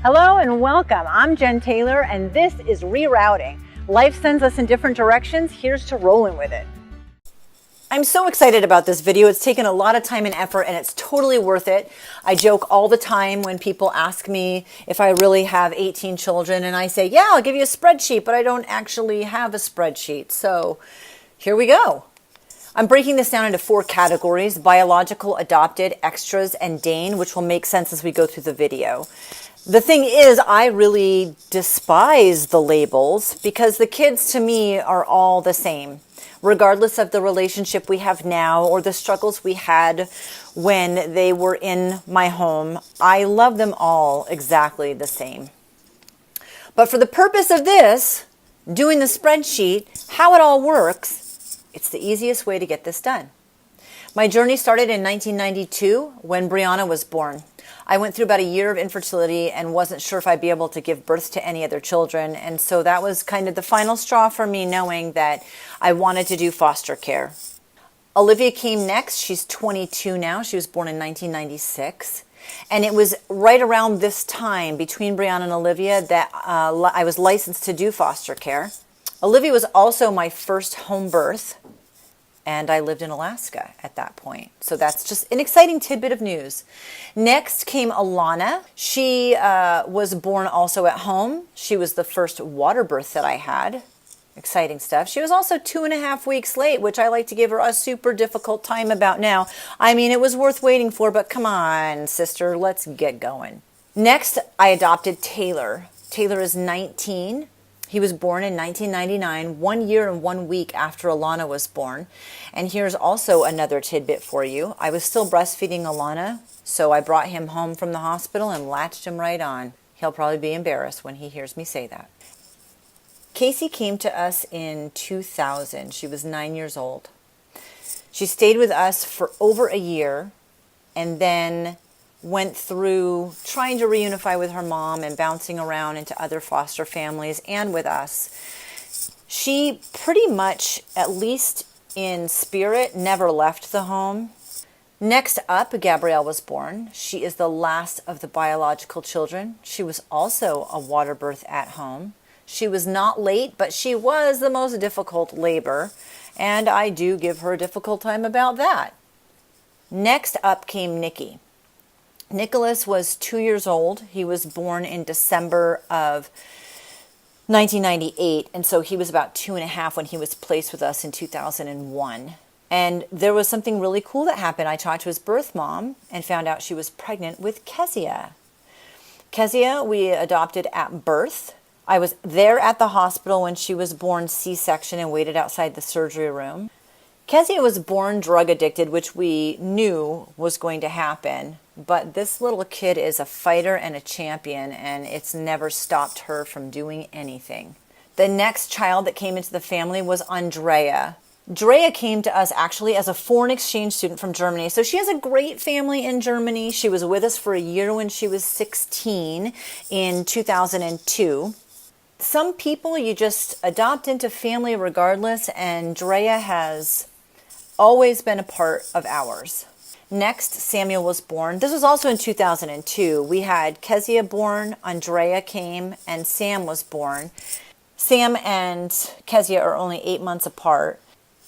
Hello and welcome. I'm Jen Taylor and this is Rerouting. Life sends us in different directions. Here's to rolling with it. I'm so excited about this video. It's taken a lot of time and effort and it's totally worth it. I joke all the time when people ask me if I really have 18 children and I say, yeah, I'll give you a spreadsheet, but I don't actually have a spreadsheet. So here we go. I'm breaking this down into 4 categories: biological, adopted, extras, and Dane, which will make sense as we go through the video. The thing is, I really despise the labels because the kids to me are all the same, regardless of the relationship we have now or the struggles we had when they were in my home. I love them all exactly the same. But for the purpose of this, doing the spreadsheet, how it all works, it's the easiest way to get this done. My journey started in 1992 when Brianna was born. I went through about a year of infertility and wasn't sure if I'd be able to give birth to any other children. And so that was kind of the final straw for me, knowing that I wanted to do foster care. Olivia came next. She's 22 now. She was born in 1996. And it was right around this time between Brianna and Olivia that I was licensed to do foster care. Olivia was also my first home birth. And I lived in Alaska at that point. So that's just an exciting tidbit of news. Next came Alana. She was born also at home. She was the first water birth that I had. Exciting stuff. She was also 2.5 weeks late, which I like to give her a super difficult time about now. I mean, it was worth waiting for, but come on, sister, let's get going. Next, I adopted Taylor. Taylor is 19. He was born in 1999, 1 year and 1 week after Alana was born. And here's also another tidbit for you. I was still breastfeeding Alana, so I brought him home from the hospital and latched him right on. He'll probably be embarrassed when he hears me say that. Casey came to us in 2000. She was 9 years old. She stayed with us for over a year and then went through trying to reunify with her mom and bouncing around into other foster families and with us. She pretty much, at least in spirit, never left the home. Next up, Gabrielle was born. She is the last of the biological children. She was also a water birth at home. She was not late, but she was the most difficult labor, and I do give her a difficult time about that. Next up came Nikki. Nicholas was 2 years old. He was born in December of 1998, and so he was about 2.5 when he was placed with us in 2001. And there was something really cool that happened. I talked to his birth mom and found out she was pregnant with Kezia. Kezia we adopted at birth. I was there at the hospital when she was born C-section and waited outside the surgery room. Kezia was born drug addicted, which we knew was going to happen. But this little kid is a fighter and a champion, and it's never stopped her from doing anything. The next child that came into the family was Andrea. Drea came to us actually as a foreign exchange student from Germany. So she has a great family in Germany. She was with us for a year when she was 16 in 2002. Some people you just adopt into family regardless, and Drea has always been a part of ours. Next, Samuel was born. This was also in 2002. We had Kezia born, Andrea came, and Sam was born. Sam and Kezia are only 8 months apart.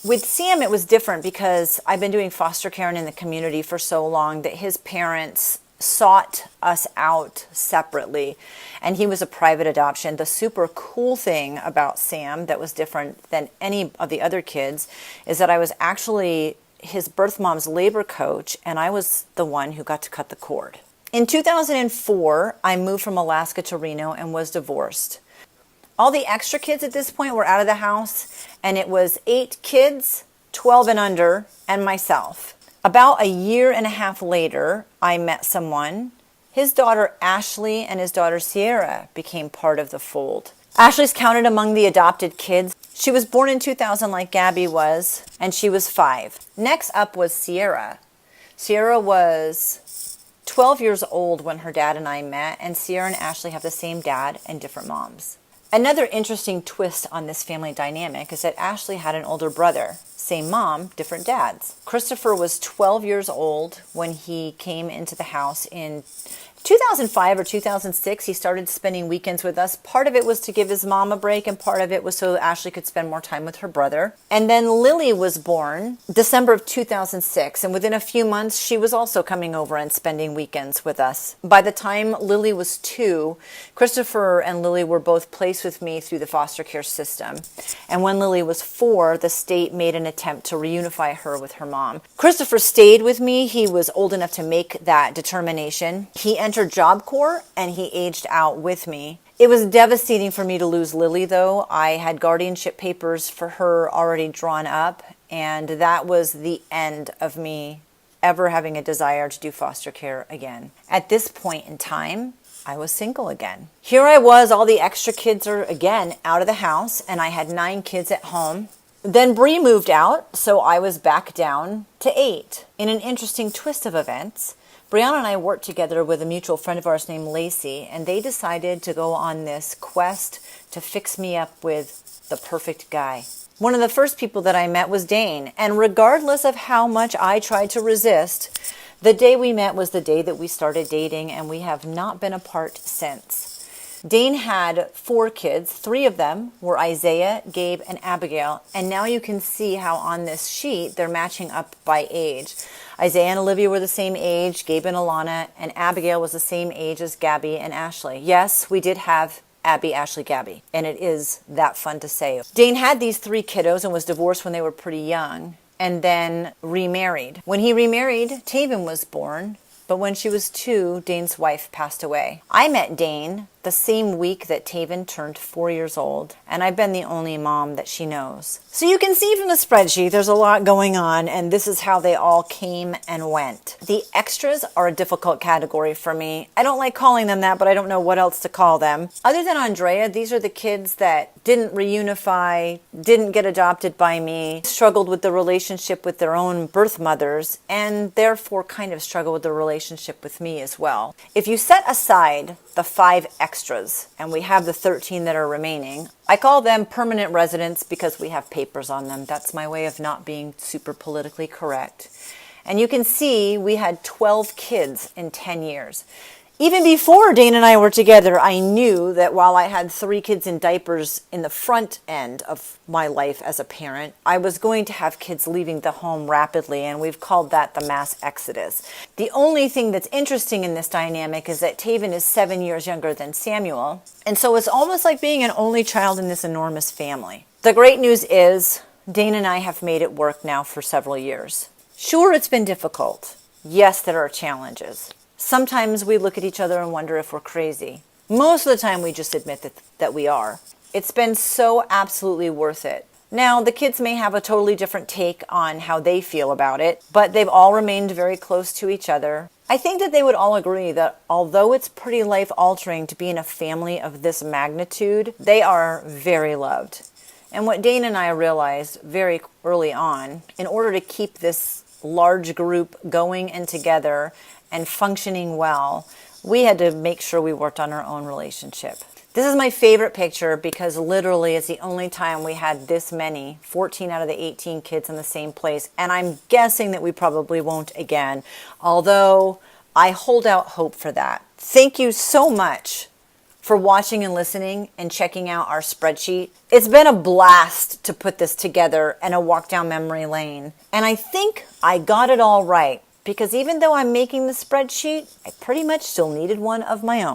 With Sam, it was different because I've been doing foster care and in the community for so long that his parents sought us out separately, and he was a private adoption. The super cool thing about Sam that was different than any of the other kids is that I was actually his birth mom's labor coach, and I was the one who got to cut the cord. In 2004, I moved from Alaska to Reno and was divorced. All the extra kids at this point were out of the house, and it was 8 kids, 12 and under, and myself. About a year and a half later, I met someone. His daughter Ashley and his daughter Sierra became part of the fold. Ashley's counted among the adopted kids. She was born in 2000 like Gabby was, and she was 5. Next up was Sierra. Sierra was 12 years old when her dad and I met, and Sierra and Ashley have the same dad and different moms. Another interesting twist on this family dynamic is that Ashley had an older brother. same mom, different dads. Christopher was 12 years old when he came into the house in 2005 or 2006. He started spending weekends with us. Part of it was to give his mom a break, and part of it was so Ashley could spend more time with her brother. And then Lily was born December of 2006, and within a few months, she was also coming over and spending weekends with us. By the time Lily was 2, Christopher and Lily were both placed with me through the foster care system. And when Lily was 4, the state made an attempt to reunify her with her mom. Christopher stayed with me. He was old enough to make that determination. He entered Job Corps and he aged out with me. It was devastating for me to lose Lily, though. I had guardianship papers for her already drawn up, and that was the end of me ever having a desire to do foster care again. At this point in time, I was single again. Here I was, all the extra kids are again out of the house, and I had 9 kids at home. Then Bree moved out, so I was back down to 8. In an interesting twist of events, Brianna and I worked together with a mutual friend of ours named Lacey, and they decided to go on this quest to fix me up with the perfect guy. One of the first people that I met was Dane, and regardless of how much I tried to resist, the day we met was the day that we started dating, and we have not been apart since. Dane had 4 kids. 3 of them were Isaiah, Gabe, and Abigail, and now you can see how on this sheet they're matching up by age. Isaiah and Olivia were the same age, Gabe and Alana, and Abigail was the same age as Gabby and Ashley. Yes, we did have Abby, Ashley, Gabby, and it is that fun to say. Dane had these 3 kiddos and was divorced when they were pretty young, and then remarried. When he remarried, Taven was born, but when she was 2, Dane's wife passed away. I met Dane the same week that Taven turned 4 years old, and I've been the only mom that she knows. So you can see from the spreadsheet there's a lot going on, and this is how they all came and went. The extras are a difficult category for me. I don't like calling them that, but I don't know what else to call them. Other than Andrea, these are the kids that didn't reunify, didn't get adopted by me, struggled with the relationship with their own birth mothers, and therefore kind of struggle with the relationship with me as well. If you set aside the 5 extras, and we have the 13 that are remaining, I call them permanent residents because we have papers on them. That's my way of not being super politically correct. And you can see we had 12 kids in 10 years. Even before Dane and I were together, I knew that while I had 3 kids in diapers in the front end of my life as a parent, I was going to have kids leaving the home rapidly, and we've called that the mass exodus. The only thing that's interesting in this dynamic is that Taven is 7 years younger than Samuel, and so it's almost like being an only child in this enormous family. The great news is Dane and I have made it work now for several years. Sure, it's been difficult. Yes, there are challenges. Sometimes we look at each other and wonder if we're crazy. Most of the time we just admit that we are. It's been so absolutely worth it. Now, the kids may have a totally different take on how they feel about it, but they've all remained very close to each other. I think that they would all agree that although it's pretty life-altering to be in a family of this magnitude, they are very loved. And what Dane and I realized very early on, in order to keep this large group going and together and functioning well, we had to make sure we worked on our own relationship. This is my favorite picture because literally it's the only time we had this many, 14 out of the 18 kids in the same place, and I'm guessing that we probably won't again, although I hold out hope for that. Thank you so much for watching and listening and checking out our spreadsheet. It's been a blast to put this together and a walk down memory lane, and I think I got it all right. Because even though I'm making the spreadsheet, I pretty much still needed one of my own.